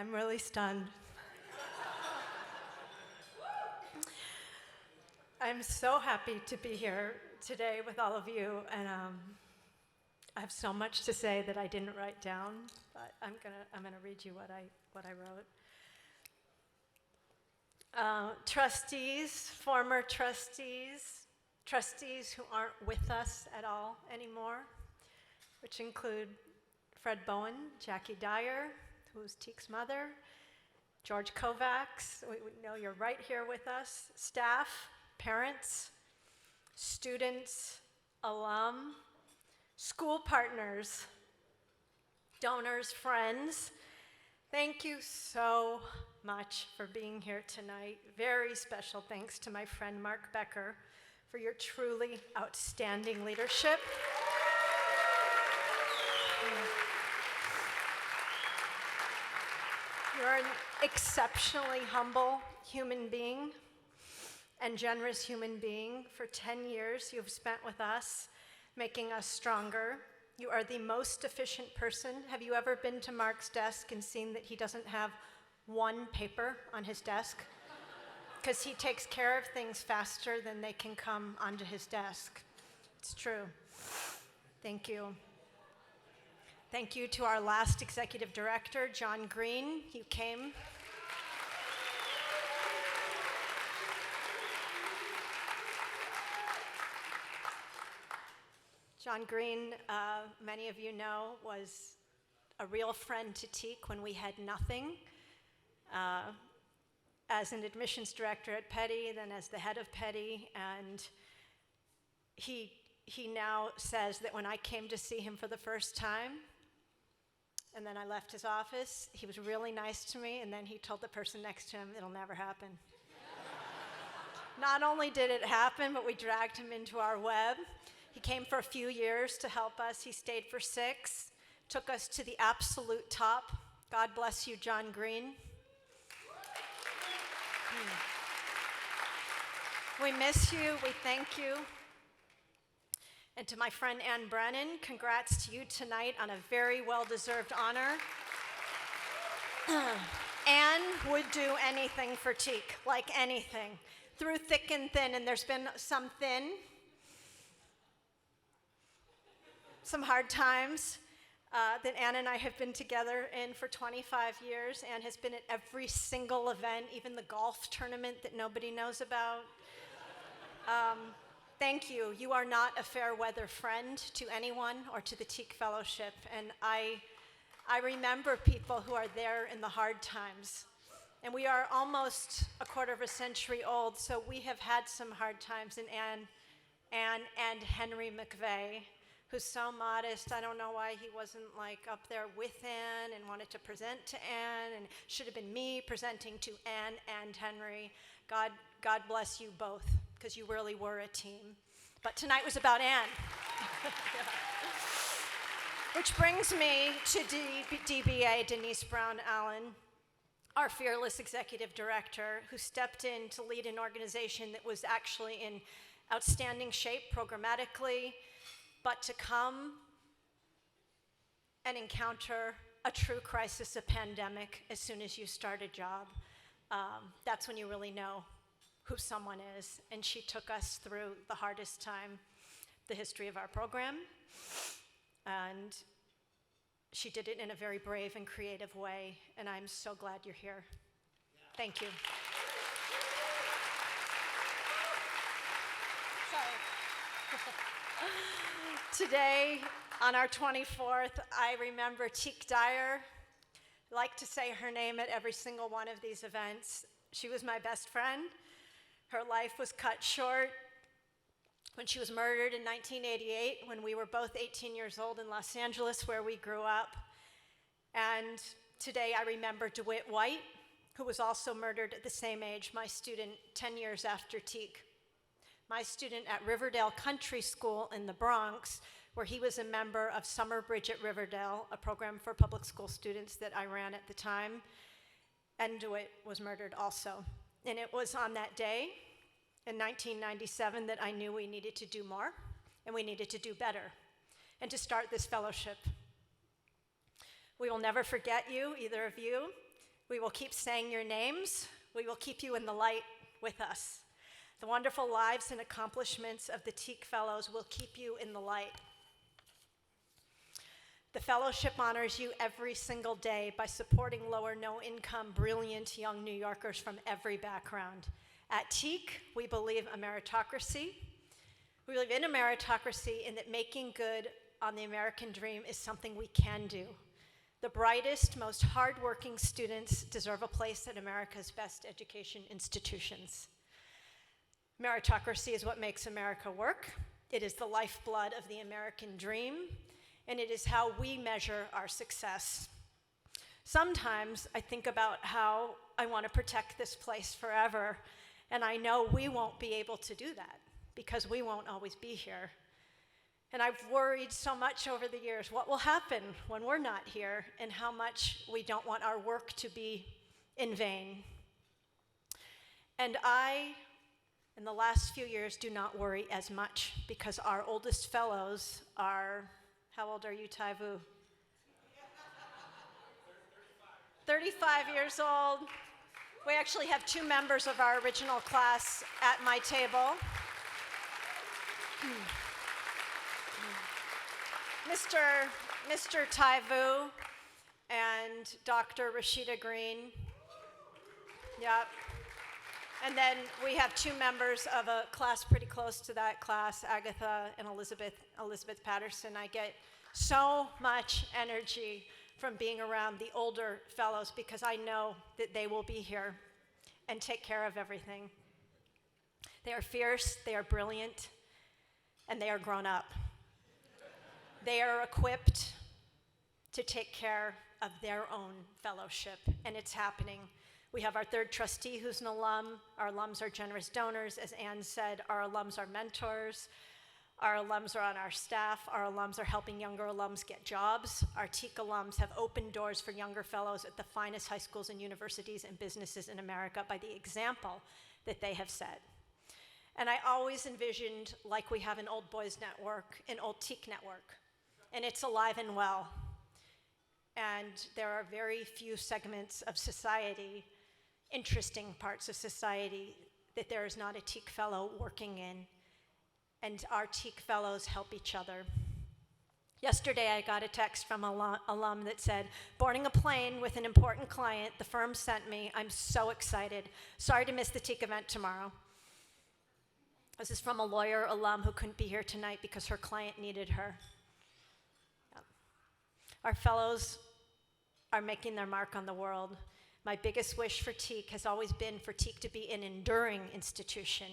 I'm really stunned. I'm so happy to be here today with all of you, and I have so much to say that I didn't write down, but I'm gonna read you what I wrote. Trustees, former trustees, trustees who aren't with us at all anymore, which include Fred Bowen, Jackie Dyer, who's TEAK's mother, George Kovacs, we know you're right here with us, staff, parents, students, alum, school partners, donors, friends. Thank you so much for being here tonight. Very special thanks to my friend Mark Becker for your truly outstanding leadership. You're an exceptionally humble human being and generous human being. For 10 years you've spent with us, making us stronger. You are the most efficient person. Have you ever been to Mark's desk and seen that he doesn't have one paper on his desk? Because he takes care of things faster than they can come onto his desk. It's true. Thank you. Thank you to our last executive director, John Green. You came. John Green, many of you know, was a real friend to TEAK when we had nothing. As an admissions director at Petty, then as the head of Petty, and he now says that when I came to see him for the first time, and then I left his office, he was really nice to me, and then he told the person next to him, it'll never happen. Not only did it happen, but we dragged him into our web. He came for a few years to help us. He stayed for 6, took us to the absolute top. God bless you, John Green. We miss you, we thank you. And to my friend Ann Brennan, congrats to you tonight on a very well-deserved honor. Ann would do anything for TEAK, like anything, through thick and thin, and there's been some hard times that Ann and I have been together in for 25 years. Ann has been at every single event, even the golf tournament that nobody knows about. Thank you. You are not a fair weather friend to anyone or to the TEAK Fellowship. And I remember people who are there in the hard times. And we are almost a quarter of a century old, so we have had some hard times. And Ann and Henry McVeigh, who's so modest. I don't know why he wasn't like up there with Ann and wanted to present to Ann, and should have been me presenting to Ann and Henry. God bless you both, because you really were a team. But tonight was about Ann. Which brings me to DBA, Denise Brown Allen, our fearless executive director, who stepped in to lead an organization that was actually in outstanding shape programmatically, but to come and encounter a true crisis, a pandemic, as soon as you start a job. That's when you really know who someone is, and she took us through the hardest time, the history of our program, and she did it in a very brave and creative way, and I'm so glad you're here. Thank you. Today, on our 24th, I remember TEAK Dyer. I like to say her name at every single one of these events. She was my best friend. Her life was cut short when she was murdered in 1988, when we were both 18 years old in Los Angeles, where we grew up. And today I remember DeWitt White, who was also murdered at the same age, my student 10 years after TEAK. My student at Riverdale Country School in the Bronx, where he was a member of Summer Bridge at Riverdale, a program for public school students that I ran at the time. And DeWitt was murdered also. And it was on that day in 1997 that I knew we needed to do more and we needed to do better and to start this fellowship. We will never forget you, either of you. We will keep saying your names. We will keep you in the light with us. The wonderful lives and accomplishments of the TEAK Fellows will keep you in the light. The fellowship honors you every single day by supporting low or no income, brilliant young New Yorkers from every background. At TEAK, we believe a meritocracy. We believe in a meritocracy in that making good on the American dream is something we can do. The brightest, most hardworking students deserve a place at America's best education institutions. Meritocracy is what makes America work. It is the lifeblood of the American dream, and it is how we measure our success. Sometimes I think about how I want to protect this place forever, and I know we won't be able to do that because we won't always be here. And I've worried so much over the years what will happen when we're not here and how much we don't want our work to be in vain. And I, in the last few years, do not worry as much because our oldest fellows are, how old are you, Taivu? 35 years old. We actually have 2 members of our original class at my table. Mr. Taivu and Dr. Rashida Green. Yep. And then we have 2 members of a class pretty close to that class, Agatha and Elizabeth Patterson. I get so much energy from being around the older fellows because I know that they will be here and take care of everything. They are fierce, they are brilliant, and they are grown up. They are equipped to take care of their own fellowship, and it's happening. We have our 3rd trustee who's an alum. Our alums are generous donors. As Anne said, our alums are mentors. Our alums are on our staff. Our alums are helping younger alums get jobs. Our TEAK alums have opened doors for younger fellows at the finest high schools and universities and businesses in America by the example that they have set. And I always envisioned, like we have an Old Boys Network, an Old TEAK Network. And it's alive and well. And there are very few segments of society, interesting parts of society, that there is not a TEAK fellow working in. And our TEAK fellows help each other. Yesterday, I got a text from an alum that said, boarding a plane with an important client, the firm sent me. I'm so excited. Sorry to miss the TEAK event tomorrow. This is from a lawyer alum who couldn't be here tonight because her client needed her. Our fellows are making their mark on the world. My biggest wish for TEAK has always been for TEAK to be an enduring institution,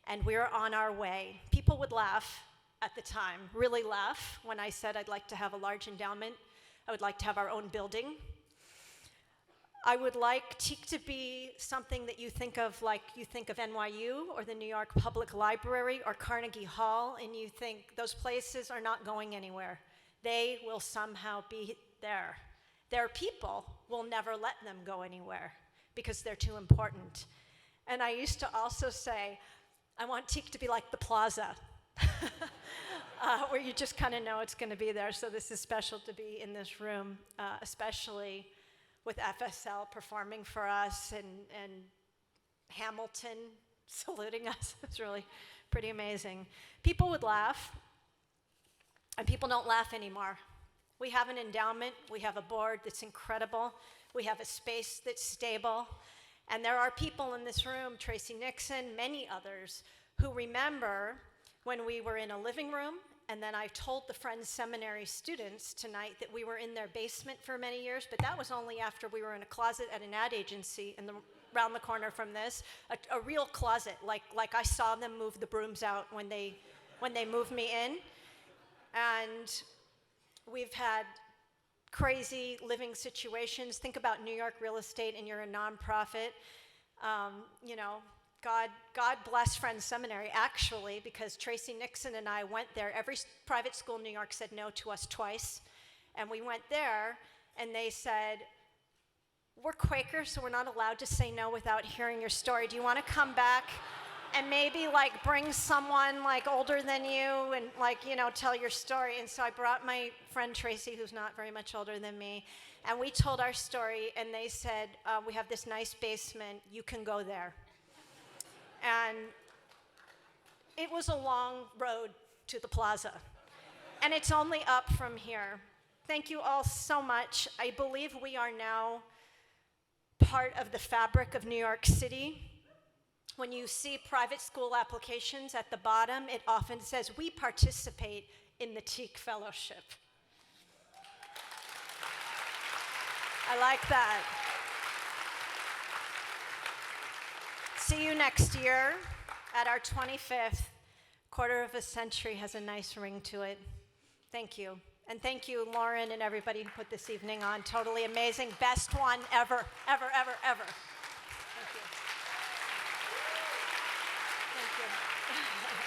and we're on our way. People would laugh at the time, really laugh, when I said I'd like to have a large endowment. I would like to have our own building. I would like TEAK to be something that you think of like you think of NYU or the New York Public Library or Carnegie Hall, and you think those places are not going anywhere. They will somehow be there. Their people will never let them go anywhere because they're too important. And I used to also say, I want TEAK to be like the Plaza, where you just kind of know it's going to be there. So this is special to be in this room, especially with FSL performing for us and Hamilton saluting us. It's really pretty amazing. People would laugh. And people don't laugh anymore. We have an endowment, we have a board that's incredible, we have a space that's stable, and there are people in this room, Tracy Nixon, many others, who remember when we were in a living room, and then I told the Friends Seminary students tonight that we were in their basement for many years, but that was only after we were in a closet at an ad agency around the corner from this, a real closet, like I saw them move the brooms out when they moved me in. And we've had crazy living situations. Think about New York real estate and you're a nonprofit. God bless Friends Seminary, actually, because Tracy Nixon and I went there. Every private school in New York said no to us twice. And we went there, and they said, we're Quakers, so we're not allowed to say no without hearing your story. Do you want to come back and maybe like bring someone like older than you and like, tell your story. And so I brought my friend Tracy, who's not very much older than me, and we told our story, and they said, we have this nice basement, you can go there. And it was a long road to the plaza, and it's only up from here. Thank you all so much. I believe we are now part of the fabric of New York City. When you see private school applications at the bottom, it often says, we participate in the TEAK Fellowship. I like that. See you next year at our 25th. Quarter of a century has a nice ring to it. Thank you. And thank you, Lauren, and everybody who put this evening on. Totally amazing. Best one ever, ever, ever, ever. Thank you. Thank you.